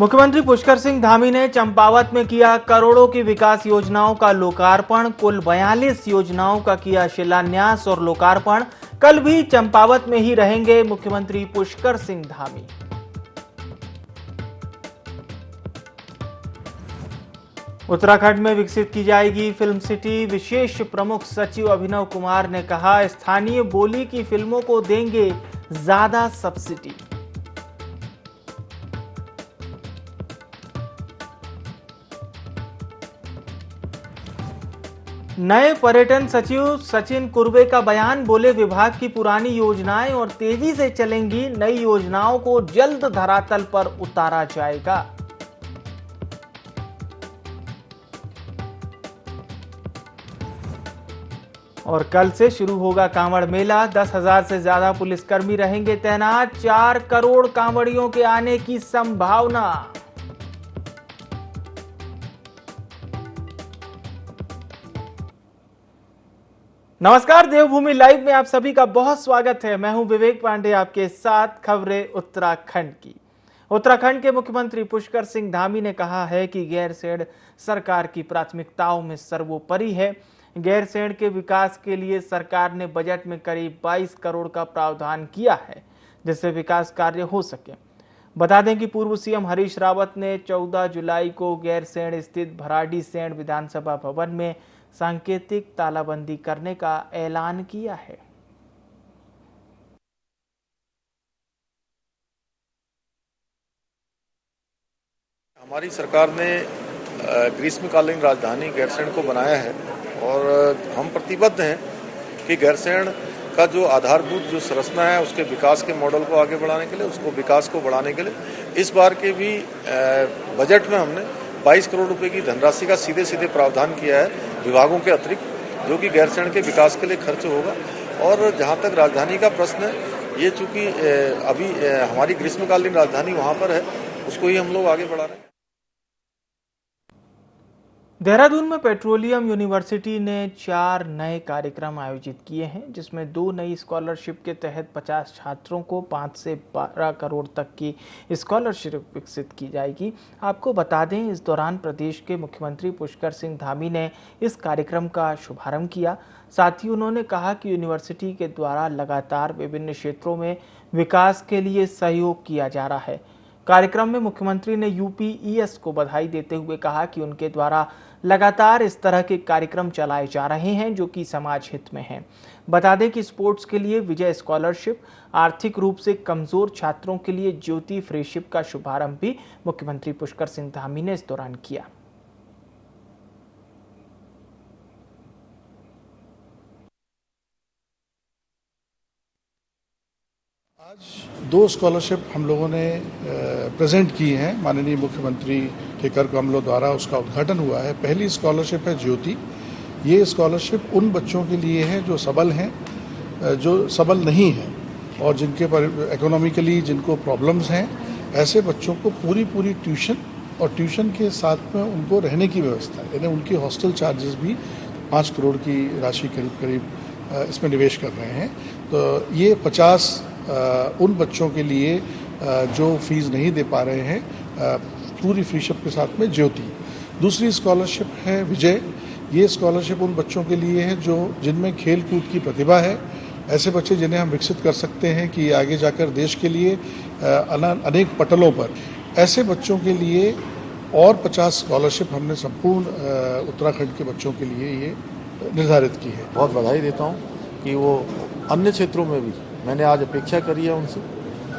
मुख्यमंत्री पुष्कर सिंह धामी ने चंपावत में किया करोड़ों की विकास योजनाओं का लोकार्पण। कुल 42 योजनाओं का किया शिलान्यास और लोकार्पण। कल भी चंपावत में ही रहेंगे मुख्यमंत्री पुष्कर सिंह धामी। उत्तराखंड में विकसित की जाएगी फिल्म सिटी। विशेष प्रमुख सचिव अभिनव कुमार ने कहा, स्थानीय बोली की फिल्मों को देंगे ज्यादा सब्सिडी। नए पर्यटन सचिव सचिन कुर्वे का बयान। बोले, विभाग की पुरानी योजनाएं और तेजी से चलेंगी, नई योजनाओं को जल्द धरातल पर उतारा जाएगा। और कल से शुरू होगा कांवड़ मेला। 10,000 से ज्यादा पुलिसकर्मी रहेंगे तैनात। 4 करोड़ कांवड़ियों के आने की संभावना। नमस्कार, देवभूमि लाइव में आप सभी का बहुत स्वागत है। मैं हूं विवेक पांडे, आपके साथ खबरें उत्तराखंड की। उत्तराखंड के मुख्यमंत्री पुष्कर सिंह धामी ने कहा है कि गैरसैंण सरकार की प्राथमिकताओं में सर्वोपरि है। गैरसैंण के विकास के लिए सरकार ने बजट में करीब 22 करोड़ का प्रावधान किया है, जिससे विकास कार्य हो सके। बता दें कि पूर्व सीएम हरीश रावत ने 14 जुलाई को गैरसैंण स्थित भराड़ीसैंण विधानसभा भवन में सांकेतिक तालाबंदी करने का ऐलान किया है। हमारी सरकार ने ग्रीष्मकालीन राजधानी गैरसैंण को बनाया है और हम प्रतिबद्ध हैं कि गैरसैंण का जो आधारभूत जो संरचना है उसके विकास के मॉडल को आगे बढ़ाने के लिए, उसको विकास को बढ़ाने के लिए इस बार के भी बजट में हमने 22 करोड़ रुपए की धनराशि का सीधे सीधे प्रावधान किया है विभागों के अतिरिक्त, जो कि गैरसैंण के विकास के लिए खर्च होगा। और जहां तक राजधानी का प्रश्न है, ये चूंकि अभी हमारी ग्रीष्मकालीन राजधानी वहां पर है, उसको ही हम लोग आगे बढ़ा रहे हैं। देहरादून में पेट्रोलियम यूनिवर्सिटी ने 4 नए कार्यक्रम आयोजित किए हैं, जिसमें 2 नई स्कॉलरशिप के तहत 50 छात्रों को 5 से 12 करोड़ तक की स्कॉलरशिप विकसित की जाएगी। आपको बता दें, इस दौरान प्रदेश के मुख्यमंत्री पुष्कर सिंह धामी ने इस कार्यक्रम का शुभारंभ किया। साथ ही उन्होंने कहा कि यूनिवर्सिटी के द्वारा लगातार विभिन्न क्षेत्रों में विकास के लिए सहयोग किया जा रहा है। कार्यक्रम में मुख्यमंत्री ने यूपीईएस को बधाई देते हुए कहा कि उनके द्वारा लगातार इस तरह के कार्यक्रम चलाए जा रहे हैं जो कि समाज हित में हैं। बता दें कि स्पोर्ट्स के लिए विजय स्कॉलरशिप, आर्थिक रूप से कमजोर छात्रों के लिए ज्योति फ्रीशिप का शुभारंभ भी मुख्यमंत्री पुष्कर सिंह धामी ने इस दौरान किया। आज 2 स्कॉलरशिप हम लोगों ने प्रेजेंट की हैं माननीय मुख्यमंत्री के कर कमलों द्वारा, उसका उद्घाटन हुआ है। पहली स्कॉलरशिप है ज्योति। ये स्कॉलरशिप उन बच्चों के लिए है जो सबल हैं, जो सबल नहीं हैं और जिनके पर इकोनॉमिकली जिनको प्रॉब्लम्स हैं, ऐसे बच्चों को पूरी ट्यूशन और ट्यूशन के साथ में उनको रहने की व्यवस्था, यानी उनकी हॉस्टल चार्जेस भी 5 करोड़ की राशि करीब इसमें निवेश कर रहे हैं। तो ये 50 उन बच्चों के लिए जो फीस नहीं दे पा रहे हैं, पूरी फ्रीशिप के साथ में ज्योति। दूसरी स्कॉलरशिप है विजय। ये स्कॉलरशिप उन बच्चों के लिए है जो जिनमें खेल कूद की प्रतिभा है, ऐसे बच्चे जिन्हें हम विकसित कर सकते हैं कि आगे जाकर देश के लिए अनेक पटलों पर, ऐसे बच्चों के लिए और 50 स्कॉलरशिप हमने संपूर्ण उत्तराखंड के बच्चों के लिए ये निर्धारित की है। बहुत बधाई देता हूँ कि वो अन्य क्षेत्रों में भी, मैंने आज अपेक्षा करी है उनसे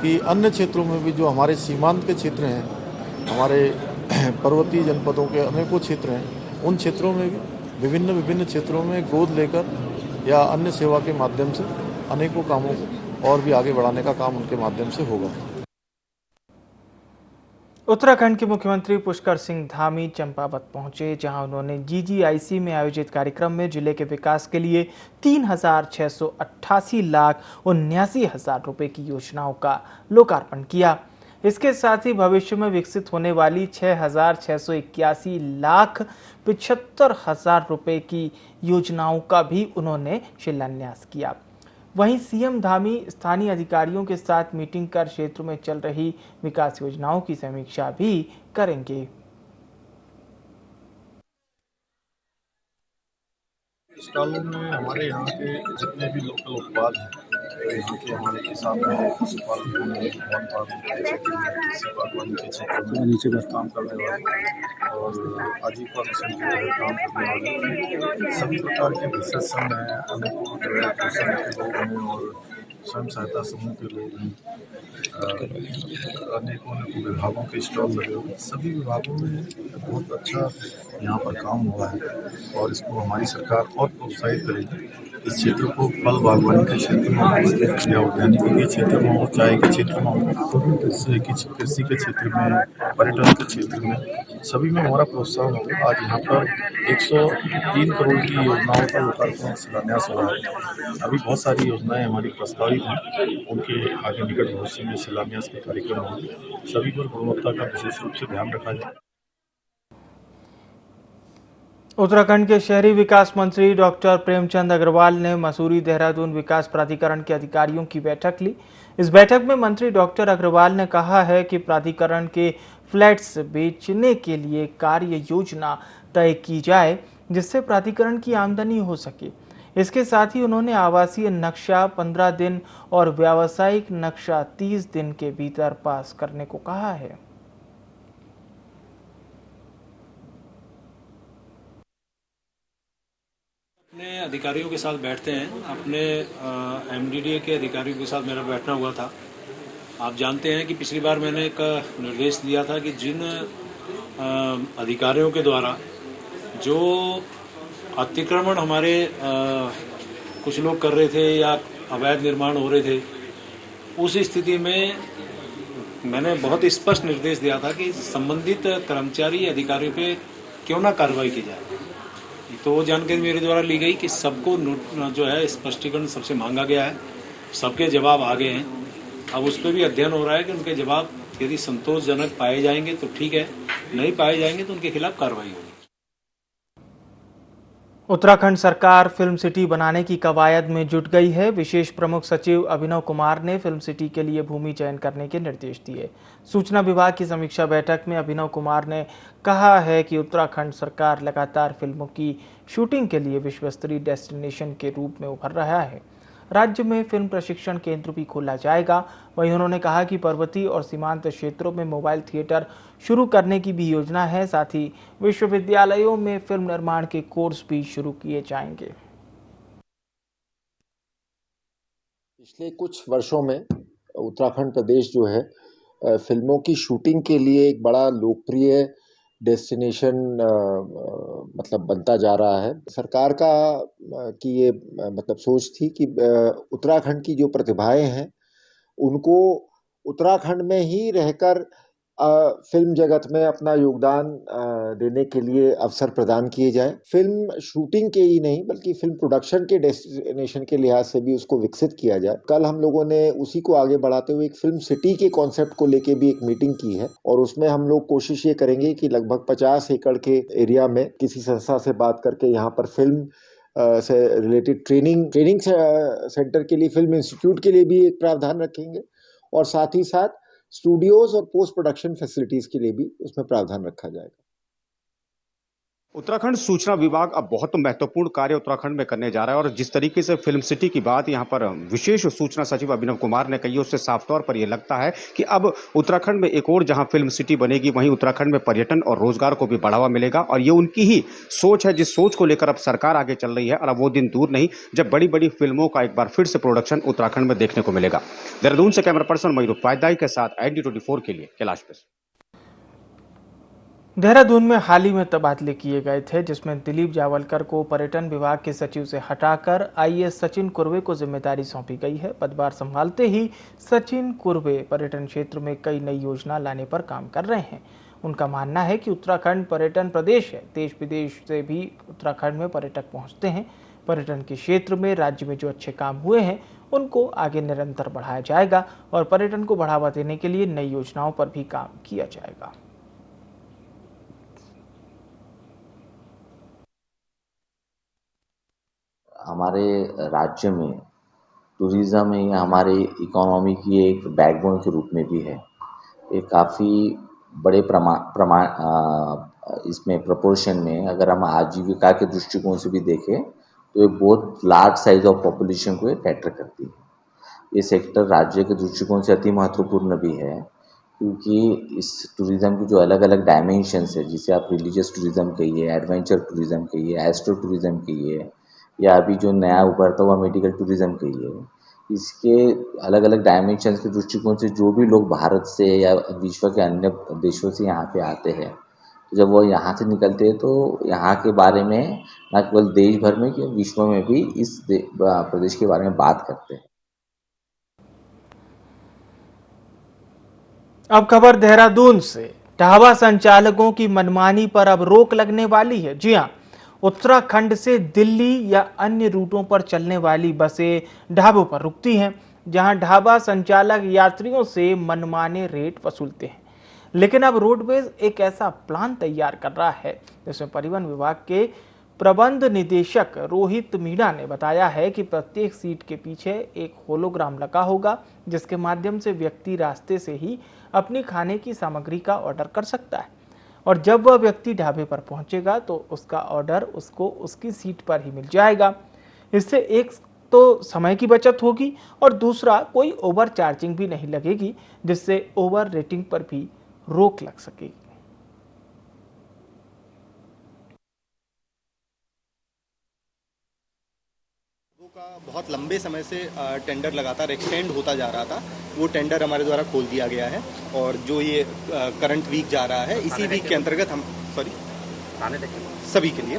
कि अन्य क्षेत्रों में भी जो हमारे सीमांत के क्षेत्र हैं, हमारे पर्वतीय जनपदों के अनेकों क्षेत्र हैं, उन क्षेत्रों में भी विभिन्न क्षेत्रों में गोद लेकर या अन्य सेवा के माध्यम से अनेकों कामों को और भी आगे बढ़ाने का काम उनके माध्यम से होगा। उत्तराखंड के मुख्यमंत्री पुष्कर सिंह धामी चंपावत पहुंचे, जहां उन्होंने जीजीआईसी में आयोजित कार्यक्रम में जिले के विकास के लिए 3,688,79,000 रुपए की योजनाओं का लोकार्पण किया। इसके साथ ही भविष्य में विकसित होने वाली 6,681,75,000 रुपए की योजनाओं का भी उन्होंने शिलान्यास किया। वहीं सीएम धामी स्थानीय अधिकारियों के साथ मीटिंग कर क्षेत्र में चल रही विकास योजनाओं की समीक्षा भी करेंगे। स्टॉलों में हमारे यहाँ के जितने भी लोकल उत्पाद हैं, तो यहाँ के हमारे किसान हैं, पशुपालन हैं, वन पालन के क्षेत्र में, कृषि बागवानी के क्षेत्र में नीचे का काम करने वाले और आजीविका मिशन के तहत काम करने वाले सभी प्रकार के विशेष संघ हैं, अनेकों जो है पोषण के लोग हैं और स्वयं सहायता समूह के लोग हैं, अनेकों विभागों के स्टॉल लगे हुए, सभी विभागों में बहुत अच्छा यहाँ पर काम हुआ है और इसको हमारी सरकार और प्रोत्साहित करेगी। इस क्षेत्र को फल बागवानी के क्षेत्र में हो या उद्यानिकी के क्षेत्र में हो, चाय के क्षेत्र में हो, तो भी कृषि के क्षेत्र में, पर्यटन के क्षेत्र में सभी में हमारा प्रोत्साहन होगा। आज यहाँ पर 103 करोड़ की योजनाओं का लोकार्पण शिलान्यास हुआ है। अभी बहुत सारी योजनाएं हमारी प्रस्तावित हैं, उनके आगे निकट भविष्य में शिलान्यास के कार्यक्रम होंगे। सभी पर गुणवत्ता का विशेष रूप से ध्यान रखा जाए। उत्तराखंड के शहरी विकास मंत्री डॉक्टर प्रेमचंद अग्रवाल ने मसूरी देहरादून विकास प्राधिकरण के अधिकारियों की बैठक ली। इस बैठक में मंत्री डॉक्टर अग्रवाल ने कहा है कि प्राधिकरण के फ्लैट्स बेचने के लिए कार्य योजना तय की जाए, जिससे प्राधिकरण की आमदनी हो सके। इसके साथ ही उन्होंने आवासीय नक्शा 15 दिन और व्यावसायिक नक्शा 30 दिन के भीतर पास करने को कहा है। अपने अधिकारियों के साथ बैठते हैं। अपने एमडीडीए के अधिकारियों के साथ मेरा बैठना हुआ था। आप जानते हैं कि पिछली बार मैंने एक निर्देश दिया था कि जिन अधिकारियों के द्वारा जो अतिक्रमण हमारे कुछ लोग कर रहे थे या अवैध निर्माण हो रहे थे, उस स्थिति में मैंने बहुत स्पष्ट निर्देश दिया था कि संबंधित कर्मचारी अधिकारियों पे क्यों ना कार्रवाई की जाए। तो वो जानकारी मेरे द्वारा ली गई कि सबको जो है स्पष्टीकरण सबसे मांगा गया है, सबके जवाब आ गए हैं। अब उस पर भी अध्ययन हो रहा है कि उनके जवाब यदि संतोषजनक पाए जाएंगे तो ठीक है, नहीं पाए जाएंगे तो उनके खिलाफ कार्रवाई होगी। उत्तराखंड सरकार फिल्म सिटी बनाने की कवायद में जुट गई है। विशेष प्रमुख सचिव अभिनव कुमार ने फिल्म सिटी के लिए भूमि चयन करने के निर्देश दिए। सूचना विभाग की समीक्षा बैठक में अभिनव कुमार ने कहा है कि उत्तराखंड सरकार लगातार फिल्मों की शूटिंग के लिए विश्वस्तरीय डेस्टिनेशन के रूप में उभर रहा है। राज्य में फिल्म प्रशिक्षण केंद्र भी खोला जाएगा। वहीं उन्होंने कहा कि पर्वतीय और सीमांत क्षेत्रों में मोबाइल थिएटर शुरू करने की भी योजना है। साथ ही विश्वविद्यालयों में फिल्म निर्माण के कोर्स भी शुरू किए जाएंगे। पिछले कुछ वर्षों में उत्तराखंड प्रदेश जो है फिल्मों की शूटिंग के लिए एक बड़ा लोकप्रिय डेस्टिनेशन मतलब बनता जा रहा है। सरकार का की ये मतलब सोच थी कि उत्तराखंड की जो प्रतिभाएं हैं उनको उत्तराखंड में ही रहकर फिल्म जगत में अपना योगदान देने के लिए अवसर प्रदान किए जाए। फिल्म शूटिंग के ही नहीं बल्कि फिल्म प्रोडक्शन के डेस्टिनेशन के लिहाज से भी उसको विकसित किया जाए। कल हम लोगों ने उसी को आगे बढ़ाते हुए एक फिल्म सिटी के कॉन्सेप्ट को लेके भी एक मीटिंग की है और उसमें हम लोग कोशिश ये करेंगे कि लगभग 50 एकड़ के एरिया में किसी संस्था से बात करके यहाँ पर फिल्म से रिलेटेड ट्रेनिंग सेंटर के लिए, फिल्म इंस्टीट्यूट के लिए भी एक प्रावधान रखेंगे और साथ ही साथ स्टूडियोज और पोस्ट प्रोडक्शन फैसिलिटीज के लिए भी उसमें प्रावधान रखा जाएगा। उत्तराखंड सूचना विभाग अब बहुत महत्वपूर्ण कार्य उत्तराखंड में करने जा रहा है और जिस तरीके से फिल्म सिटी की बात यहाँ पर विशेष सूचना सचिव अभिनव कुमार ने कही, उससे साफ तौर पर यह लगता है कि अब उत्तराखंड में एक और जहां फिल्म सिटी बनेगी वहीं उत्तराखंड में पर्यटन और रोजगार को भी बढ़ावा मिलेगा और ये उनकी ही सोच है, जिस सोच को लेकर अब सरकार आगे चल रही है और अब वो दिन दूर नहीं जब बड़ी बड़ी फिल्मों का एक बार फिर से प्रोडक्शन उत्तराखंड में देखने को मिलेगा। देहरादून से कैमरा पर्सन मयूर उपाध्याय के साथ ND24 के लिए कैलाश पेश। देहरादून में हाल ही में तबादले किए गए थे, जिसमें दिलीप जावलकर को पर्यटन विभाग के सचिव से हटाकर IAS सचिन कुर्वे को जिम्मेदारी सौंपी गई है। पदभार संभालते ही सचिन कुर्वे पर्यटन क्षेत्र में कई नई योजना लाने पर काम कर रहे हैं। उनका मानना है कि उत्तराखंड पर्यटन प्रदेश है, देश विदेश से भी उत्तराखंड में पर्यटक पहुंचते हैं। पर्यटन के क्षेत्र में राज्य में जो अच्छे काम हुए हैं उनको आगे निरंतर बढ़ाया जाएगा और पर्यटन को बढ़ावा देने के लिए नई योजनाओं पर भी काम किया जाएगा। हमारे राज्य में टूरिज़्म ही हमारी इकोनॉमी की एक बैकबोन के रूप में भी है। ये काफ़ी बड़े इसमें प्रोपोर्शन में अगर हम आजीविका के दृष्टिकोण से भी देखें तो ये बहुत लार्ज साइज ऑफ पॉपुलेशन को ये कैटर करती है। ये सेक्टर राज्य के दृष्टिकोण से अति महत्वपूर्ण भी है, क्योंकि इस टूरिज़्म की जो अलग अलग डायमेंशंस है, जिसे आप रिलीजियस टूरिज़्म कहिए, एडवेंचर टूरिज़्म कहिए, एस्ट्रो टूरिज़्म कहिए, या अभी जो नया उभरता हुआ मेडिकल टूरिज़्म कहिए, इसके अलग अलग डायमेंशंस के दृष्टिकोण से जो भी लोग भारत से या विश्व के अन्य देशों से यहाँ पे आते हैं, तो जब वो यहाँ से निकलते हैं तो यहाँ के बारे में न केवल देश भर में कि विश्व में भी इस प्रदेश के बारे में बात करते हैं। अब खबर देहरादून से। ढाबा संचालकों की मनमानी पर अब रोक लगने वाली है। जी हां, उत्तराखंड से दिल्ली या अन्य रूटों पर चलने वाली बसें ढाबों पर रुकती हैं, जहां ढाबा संचालक यात्रियों से मनमाने रेट वसूलते हैं। लेकिन अब रोडवेज एक ऐसा प्लान तैयार कर रहा है जिसमें परिवहन विभाग के प्रबंध निदेशक रोहित मीणा ने बताया है कि प्रत्येक सीट के पीछे एक होलोग्राम लगा होगा, जिसके माध्यम से व्यक्ति रास्ते से ही अपनी खाने की सामग्री का ऑर्डर कर सकता है और जब वह व्यक्ति ढाबे पर पहुंचेगा तो उसका ऑर्डर उसको उसकी सीट पर ही मिल जाएगा। इससे एक तो समय की बचत होगी और दूसरा कोई ओवर चार्जिंग भी नहीं लगेगी, जिससे ओवर रेटिंग पर भी रोक लग सकेगी। का बहुत लंबे समय से टेंडर लगातार एक्सटेंड होता जा रहा था, वो टेंडर हमारे द्वारा खोल दिया गया है और जो ये करंट वीक जा रहा है, इसी वीक के अंतर्गत हम सभी के लिए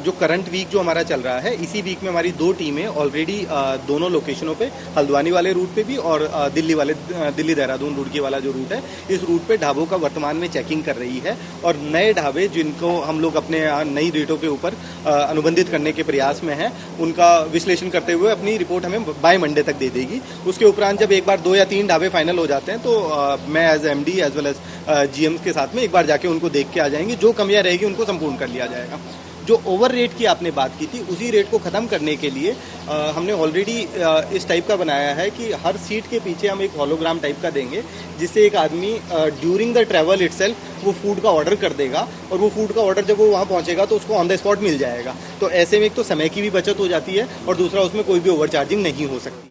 जो करंट वीक जो हमारा चल रहा है, इसी वीक में हमारी 2 टीमें ऑलरेडी दोनों लोकेशनों पे, हल्द्वानी वाले रूट पे भी और दिल्ली देहरादून रूट के वाला जो रूट है, इस रूट पे ढाबों का वर्तमान में चेकिंग कर रही है और नए ढाबे जिनको हम लोग अपने नई रेटों के ऊपर अनुबंधित करने के प्रयास में हैं, उनका विश्लेषण करते हुए अपनी रिपोर्ट हमें बाय मंडे तक दे देगी। उसके उपरांत जब एक बार 2 या 3 ढाबे फाइनल हो जाते हैं तो मैं as MD as well as GM के साथ में एक बार जाके उनको देख के आ जाएंगे। जो कमियां रहेगी उनको संपूर्ण कर लिया जाएगा। जो ओवर रेट की आपने बात की थी, उसी रेट को खत्म करने के लिए हमने ऑलरेडी इस टाइप का बनाया है कि हर सीट के पीछे हम एक होलोग्राम टाइप का देंगे, जिससे एक आदमी ड्यूरिंग द ट्रैवल इटसेल्फ वो फूड का ऑर्डर कर देगा और वो फूड का ऑर्डर जब वो वहाँ पहुँचेगा तो उसको ऑन द स्पॉट मिल जाएगा। तो ऐसे में एक तो समय की भी बचत हो जाती है और दूसरा उसमें कोई भी ओवर चार्जिंग नहीं हो सकती।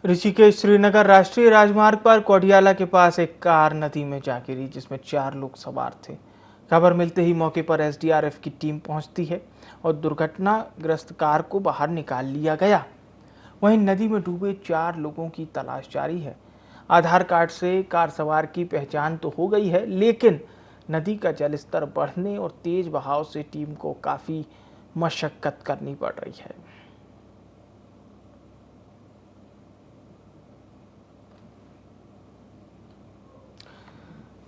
ऋषिकेश श्रीनगर राष्ट्रीय राजमार्ग पर कोडियाला के पास एक कार नदी में जा गिरी, जिसमें 4 लोग सवार थे। खबर मिलते ही मौके पर एसडीआरएफ की टीम पहुंचती है और दुर्घटनाग्रस्त कार को बाहर निकाल लिया गया। वहीं नदी में डूबे 4 लोगों की तलाश जारी है। आधार कार्ड से कार सवार की पहचान तो हो गई है, लेकिन नदी का जलस्तर बढ़ने और तेज बहाव से टीम को काफी मशक्कत करनी पड़ रही है।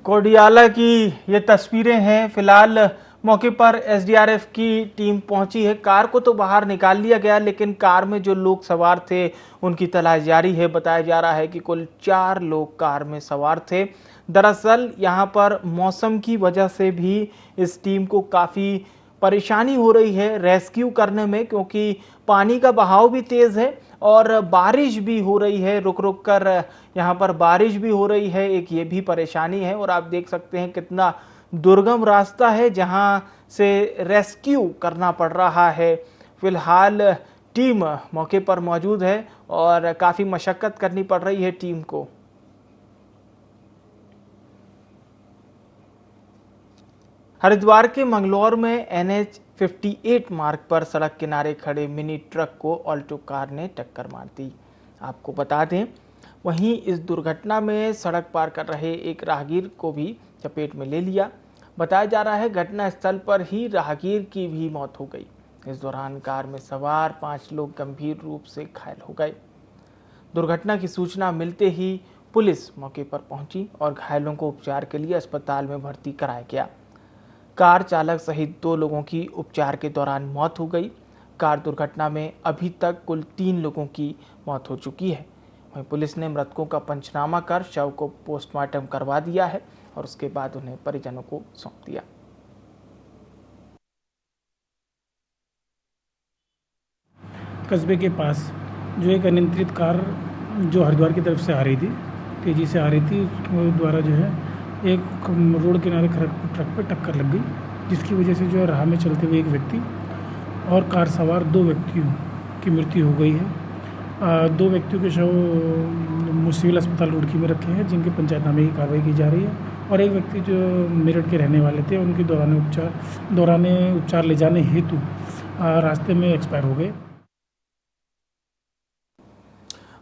कोडियाला की ये तस्वीरें हैं। फिलहाल मौके पर एसडीआरएफ की टीम पहुंची है। कार को तो बाहर निकाल लिया गया, लेकिन कार में जो लोग सवार थे उनकी तलाश जारी है। बताया जा रहा है कि कुल 4 लोग कार में सवार थे। दरअसल यहां पर मौसम की वजह से भी इस टीम को काफ़ी परेशानी हो रही है रेस्क्यू करने में, क्योंकि पानी का बहाव भी तेज़ है और बारिश भी हो रही है। रुक रुक कर यहाँ पर बारिश भी हो रही है, एक ये भी परेशानी है। और आप देख सकते हैं कितना दुर्गम रास्ता है जहाँ से रेस्क्यू करना पड़ रहा है। फिलहाल टीम मौके पर मौजूद है और काफ़ी मशक्कत करनी पड़ रही है टीम को। हरिद्वार के मंगलौर में NH 58 मार्ग पर सड़क किनारे खड़े मिनी ट्रक को ऑल्टो कार ने टक्कर मार दी। आपको बता दें, वहीं इस दुर्घटना में सड़क पार कर रहे एक राहगीर को भी चपेट में ले लिया। बताया जा रहा है घटना स्थल पर ही राहगीर की भी मौत हो गई। इस दौरान कार में सवार 5 लोग गंभीर रूप से घायल हो गए। दुर्घटना की सूचना मिलते ही पुलिस मौके पर पहुंची और घायलों को उपचार के लिए अस्पताल में भर्ती कराया गया। कार चालक सहित 2 लोगों की उपचार के दौरान मौत हो गई। कार दुर्घटना में अभी तक कुल 3 लोगों की मौत हो चुकी है। वहीं पुलिस ने मृतकों का पंचनामा कर शव को पोस्टमार्टम करवा दिया है और उसके बाद उन्हें परिजनों को सौंप दिया। कस्बे के पास जो एक अनियंत्रित कार जो हरिद्वार की तरफ से आ रही थी, तेज़ी से आ रही थी, उसके द्वारा जो है एक रोड किनारे ट्रक पे टक्कर लग गई, जिसकी वजह से जो है राह में चलते हुए एक व्यक्ति और कार सवार 2 व्यक्तियों की मृत्यु हो गई है। 2 व्यक्तियों के शव सिविल अस्पताल रुड़की में रखे हैं, जिनके पंचायतनामे की कार्रवाई की जा रही है, और एक व्यक्ति जो मेरठ के रहने वाले थे, उनके दौरान उपचार ले जाने हेतु रास्ते में एक्सपायर हो गए।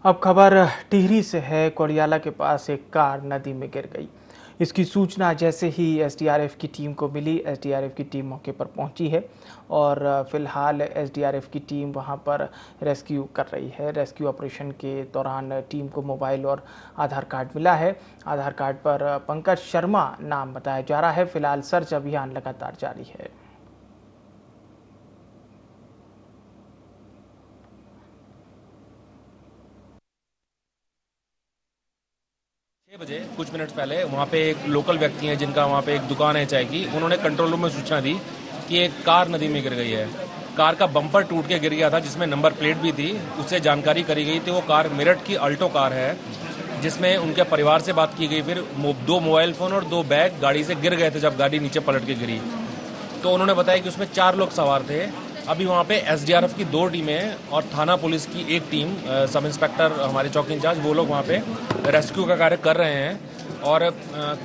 अब खबर टिहरी से है। कोड़ियाला के पास एक कार नदी में गिर गई। इसकी सूचना जैसे ही एसडीआरएफ की टीम को मिली, एसडीआरएफ की टीम मौके पर पहुंची है और फिलहाल एसडीआरएफ की टीम वहां पर रेस्क्यू कर रही है। रेस्क्यू ऑपरेशन के दौरान टीम को मोबाइल और आधार कार्ड मिला है। आधार कार्ड पर पंकज शर्मा नाम बताया जा रहा है। फिलहाल सर्च अभियान लगातार जारी है। 6 बजे कुछ मिनट पहले वहाँ पे एक लोकल व्यक्ति हैं जिनका वहाँ पे एक दुकान है चाय की, उन्होंने कंट्रोल रूम में सूचना दी कि एक कार नदी में गिर गई है। कार का बम्पर टूट के गिर गया था, जिसमें नंबर प्लेट भी थी। उससे जानकारी करी गई थी वो कार मेरठ की अल्टो कार है, जिसमें उनके परिवार से बात की गई। फिर 2 मोबाइल फ़ोन और 2 बैग गाड़ी से गिर गए थे जब गाड़ी नीचे पलट के गिरी। तो उन्होंने बताया कि उसमें 4 लोग सवार थे। अभी वहाँ पे एसडीआरएफ की 2 टीमें और थाना पुलिस की 1 टीम, सब इंस्पेक्टर हमारे चौकी इंचार्ज, वो लोग वहाँ पे रेस्क्यू का कार्य कर रहे हैं। और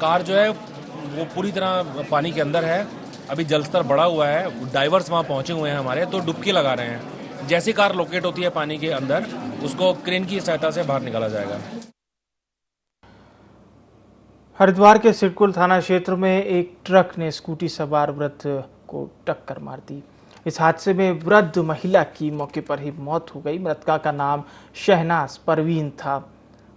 कार जो है वो पूरी तरह पानी के अंदर है। अभी जलस्तर बढ़ा हुआ है। डाइवर्स वहाँ पहुँचे हुए हैं हमारे, तो डुबकी लगा रहे हैं। जैसी कार लोकेट होती है पानी के अंदर, उसको क्रेन की सहायता से बाहर निकाला जाएगा। हरिद्वार के सिडकुल थाना क्षेत्र में एक ट्रक ने स्कूटी सवार वृद्ध को टक्कर मार दी। इस हादसे में वृद्ध महिला की मौके पर ही मौत हो गई। मृतका का नाम शहनाज परवीन था।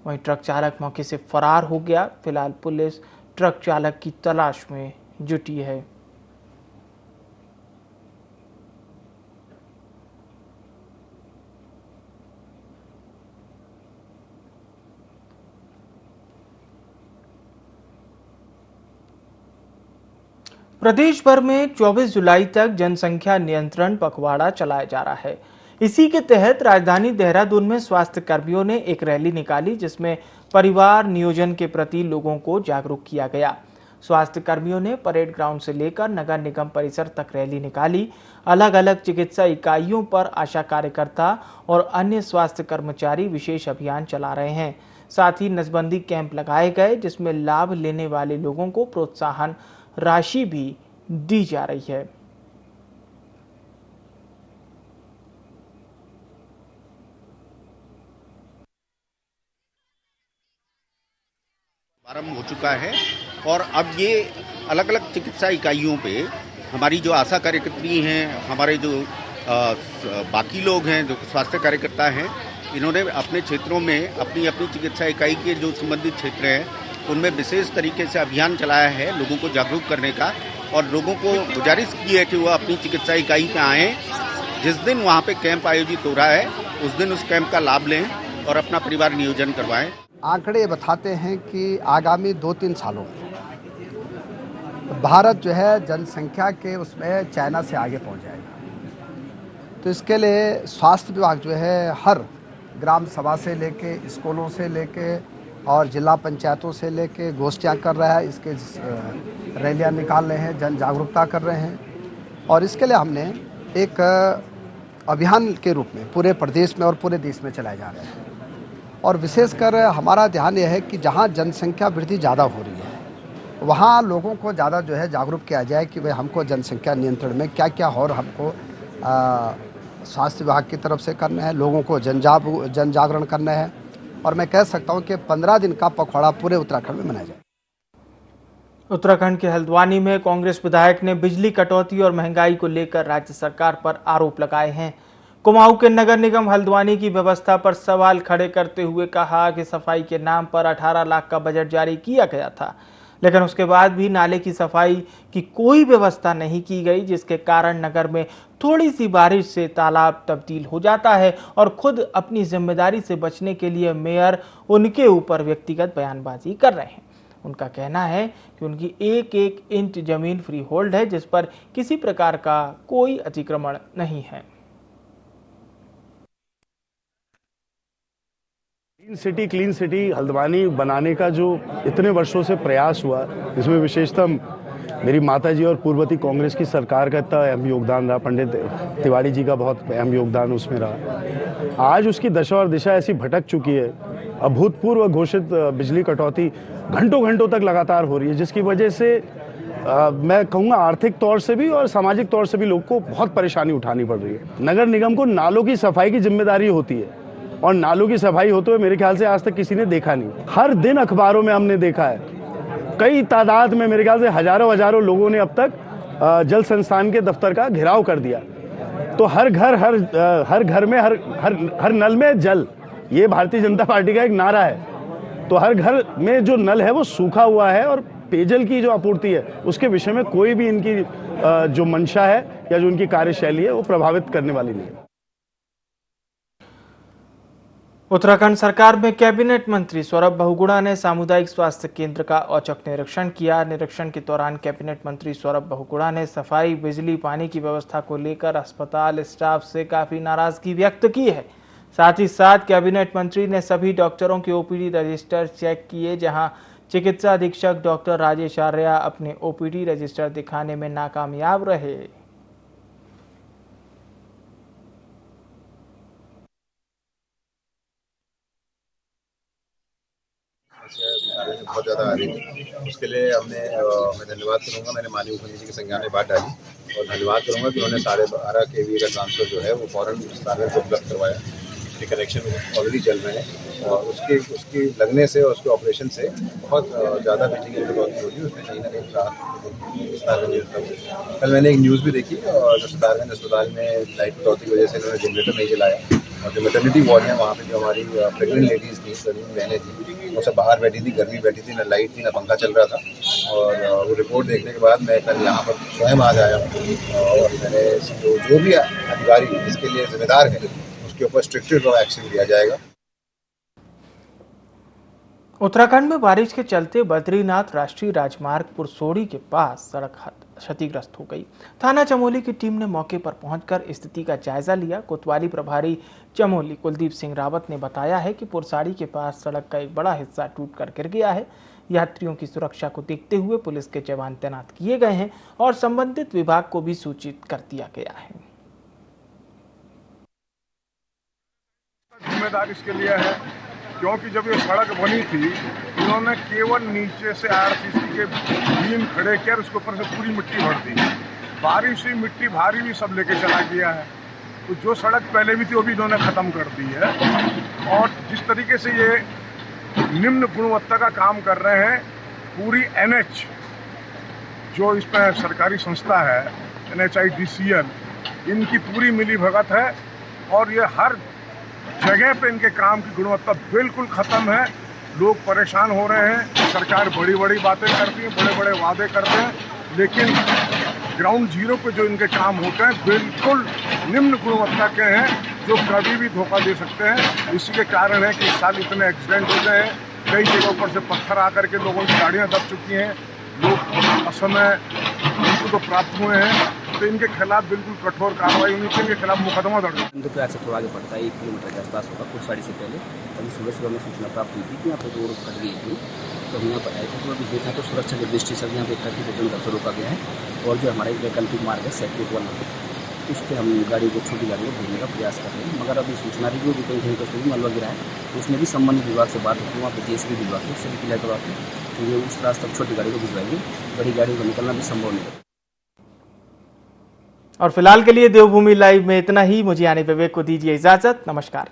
वहीं ट्रक चालक मौके से फरार हो गया। फिलहाल पुलिस ट्रक चालक की तलाश में जुटी है। प्रदेश भर में 24 जुलाई तक जनसंख्या नियंत्रण पखवाड़ा चलाया जा रहा है। इसी के तहत राजधानी देहरादून में स्वास्थ्य कर्मियों ने एक रैली निकाली, जिसमें परिवार नियोजन के प्रति लोगों को जागरूक किया गया। स्वास्थ्य कर्मियों ने परेड ग्राउंड से लेकर नगर निगम परिसर तक रैली निकाली। अलग अलग चिकित्सा इकाइयों पर आशा कार्यकर्ता और अन्य स्वास्थ्य कर्मचारी विशेष अभियान चला रहे हैं। साथ ही नसबंदी कैंप लगाए गए, जिसमें लाभ लेने वाले लोगों को प्रोत्साहन राशि भी दी जा रही है। प्रारंभ हो चुका है और अब ये अलग अलग चिकित्सा इकाइयों पे हमारी जो आशा कार्यकर्त्री हैं, हमारे जो बाकी लोग हैं जो स्वास्थ्य कार्यकर्ता हैं, इन्होंने अपने क्षेत्रों में अपनी अपनी चिकित्सा इकाई के जो संबंधित क्षेत्र हैं उनमें विशेष तरीके से अभियान चलाया है लोगों को जागरूक करने का, और लोगों को गुजारिश की है कि वो अपनी चिकित्सा इकाई पे आएँ। जिस दिन वहाँ पे कैंप आयोजित हो रहा है उस दिन उस कैंप का लाभ लें और अपना परिवार नियोजन करवाएं। आंकड़े बताते हैं कि आगामी 2-3 सालों में भारत जो है जनसंख्या के उसमें चाइना से आगे पहुंच जाएगा। तो इसके लिए स्वास्थ्य विभाग जो है हर ग्राम सभा से लेके, स्कूलों से लेके और जिला पंचायतों से लेके गोष्ठियाँ कर रहा है। इसके रैलियाँ निकाल रहे हैं, जन जागरूकता कर रहे हैं। और इसके लिए हमने एक अभियान के रूप में पूरे प्रदेश में और पूरे देश में चलाए जा रहे हैं। और विशेषकर हमारा ध्यान यह है कि जहाँ जनसंख्या वृद्धि ज़्यादा हो रही है वहाँ लोगों को ज़्यादा जो है जागरूक किया जाए कि भाई हमको जनसंख्या नियंत्रण में क्या क्या और हमको स्वास्थ्य विभाग की तरफ से करना है, लोगों को जन जागरण करना है। और मैं कह सकता हूँ कि 15 दिन का पखवाड़ा पूरे उत्तराखंड में मनाया जाए। उत्तराखंड के हल्द्वानी में कांग्रेस विधायक ने बिजली कटौती और महंगाई को लेकर राज्य सरकार पर आरोप लगाए हैं। कुमाऊं के नगर निगम हल्द्वानी की व्यवस्था पर सवाल खड़े करते हुए कहा कि सफाई के नाम पर 18 लाख का बजट जारी किया गया था, लेकिन उसके बाद भी नाले की सफाई की कोई व्यवस्था नहीं की गई, जिसके कारण नगर में थोड़ी सी बारिश से तालाब तब्दील हो जाता है और खुद अपनी जिम्मेदारी से बचने के लिए मेयर उनके ऊपर व्यक्तिगत बयानबाजी कर रहे हैं। उनका कहना है कि उनकी 1-1 इंच जमीन फ्री होल्ड है, जिस पर किसी प्रकार का कोई अतिक्रमण नहीं है। क्लीन सिटी हल्द्वानी बनाने का जो इतने वर्षों से प्रयास हुआ, इसमें विशेषतः मेरी माताजी और पूर्ववर्ती कांग्रेस की सरकार का इतना अहम योगदान रहा, पंडित तिवारी जी का बहुत अहम योगदान उसमें रहा। आज उसकी दशा और दिशा ऐसी भटक चुकी है, अभूतपूर्व घोषित बिजली कटौती घंटों घंटों तक लगातार हो रही है, जिसकी वजह से मैं कहूँगा आर्थिक तौर से भी और सामाजिक तौर से भी लोग को बहुत परेशानी उठानी पड़ रही है। नगर निगम को नालों की सफाई की जिम्मेदारी होती है और नालों की सफाई होते हुए मेरे ख्याल से आज तक किसी ने देखा नहीं। हर दिन अखबारों में हमने देखा है, कई तादाद में मेरे ख्याल से हजारों लोगों ने अब तक जल संस्थान के दफ्तर का घेराव कर दिया। तो हर घर में हर नल में जल, ये भारतीय जनता पार्टी का एक नारा है। तो हर घर में जो नल है वो सूखा हुआ है और पेयजल की जो आपूर्ति है उसके विषय में कोई भी इनकी जो मंशा है या जो उनकी कार्यशैली है वो प्रभावित करने वाली नहीं है। उत्तराखंड सरकार में कैबिनेट मंत्री सौरभ बहुगुणा ने सामुदायिक स्वास्थ्य केंद्र का औचक निरीक्षण किया। निरीक्षण के दौरान कैबिनेट मंत्री सौरभ बहुगुणा ने सफाई, बिजली, पानी की व्यवस्था को लेकर अस्पताल स्टाफ से काफी नाराजगी व्यक्त की है। साथ ही साथ कैबिनेट मंत्री ने सभी डॉक्टरों के ओपीडी रजिस्टर चेक किए, जहां चिकित्सा अधीक्षक डॉक्टर राजेश आर्या अपने ओपीडी रजिस्टर दिखाने में नाकामयाब रहे। बहुत ज़्यादा आ रही थी, उसके लिए मैं धन्यवाद करूँगा। मैंने माननीय मुख्यमंत्री जी के संज्ञान में बात डाली और धन्यवाद करूँगा कि उन्होंने 12.5 kV का ट्रांसफर जो है वो फौरन सागर को उपलब्ध करवाया। उसके कनेक्शन ऑलरेडी चल रहे हैं और उसकी लगने से और उसके ऑपरेशन से बहुत ज़्यादा बिजली की कटौती होगी। उसमें कहीं ना कहीं राहत। कल मैंने एक न्यूज़ भी देखी और सतारगंज अस्पताल में लाइट कटौती की वजह से उन्होंने जनरेटर नहीं चलाया और जो मैटर्निटी वार्ड है वहाँ पे जो हमारी प्रेगनेंट लेडीज़ थी, प्रेगनेंट बहनें थी, वो सब बाहर बैठी थी, गर्मी बैठी थी, ना लाइट थी ना पंखा चल रहा था। और वो रिपोर्ट देखने के बाद मैं कल यहाँ पर स्वयं आज आया और मैंने जो भी अधिकारी इसके लिए जिम्मेदार है उसके ऊपर स्ट्रिक्ट एक्शन लिया जाएगा। उत्तराखंड में बारिश के चलते बद्रीनाथ राष्ट्रीय राजमार्ग पुरसोड़ी के पास सड़क क्षतिग्रस्त हो गई। थाना चमोली की टीम ने मौके पर पहुंचकर स्थिति का जायजा लिया। कोतवाली प्रभारी चमोली कुलदीप सिंह रावत ने बताया है कि पुरसाड़ी के पास सड़क का एक बड़ा हिस्सा टूटकर गिर गया है। यात्रियों की सुरक्षा को देखते हुए पुलिस के जवान तैनात किए गए हैं और संबंधित विभाग को भी सूचित कर दिया गया है। जिम्मेदारी इसके लिए है क्योंकि जब ये सड़क बनी थी इन्होंने केवल नीचे से आरसीसी के बीम खड़े किया, उसके ऊपर से पूरी मिट्टी भर दी। बारिश हुई, मिट्टी भारी भी सब लेके चला गया है। तो जो सड़क पहले भी थी वो भी इन्होंने ख़त्म कर दी है। और जिस तरीके से ये निम्न गुणवत्ता का काम कर रहे हैं, पूरी NH जो इसमें सरकारी संस्था है NHIDCL, इनकी पूरी मिली भगत है और ये हर जगह पे इनके काम की गुणवत्ता बिल्कुल ख़त्म है। लोग परेशान हो रहे हैं। सरकार बड़ी बड़ी बातें करती है, बड़े बड़े वादे करते हैं, लेकिन ग्राउंड जीरो पे जो इनके काम होते हैं बिल्कुल निम्न गुणवत्ता के हैं, जो कभी भी धोखा दे सकते हैं। इसी के कारण है कि इस साल इतने एक्सीडेंट हो गए हैं। कई जगहों पर से पत्थर आकर के लोगों की गाड़ियाँ दब चुकी हैं, लोग असमय उनको तो प्राप्त हुए हैं। तो इनके खिलाफ बिल्कुल कठोर कार्रवाई होनी चाहिए, इनके खिलाफ मुकदमा दर्ज। दोपहर से थोड़ा आगे पड़ता है, 1 किलोमीटर के आसपास होगा। पुरसाड़ी से पहले अभी सुबह में सूचना प्राप्त हुई थी कि यहाँ पर रोड कट गई थी, तो हम यहाँ पर आए थे। तो अभी देखा तो सुरक्षा की दृष्टि से यहाँ पे ट्रैफिक को जन रोका गया है और जो हमारा वैकल्पिक मार्ग है सेक्टर 1 उस पर हम गाड़ी को, छोटी गाड़ी को भेजने का प्रयास कर रहे हैं। मगर अभी सूचना रही जो भी कहीं पर मलबा गिरा है, उसमें भी संबंधित विभाग से बात होती है। वहाँ पर JCB विभाग है, सभी क्लियर करवाते हैं, तो ये उस रास्ते तक छोटी गाड़ी को भिजवाएंगे, बड़ी गाड़ी को निकलना भी संभव नहीं है। और फिलहाल के लिए देवभूमि लाइव में इतना ही। मुझे आने विवेक को दीजिए इजाजत। नमस्कार।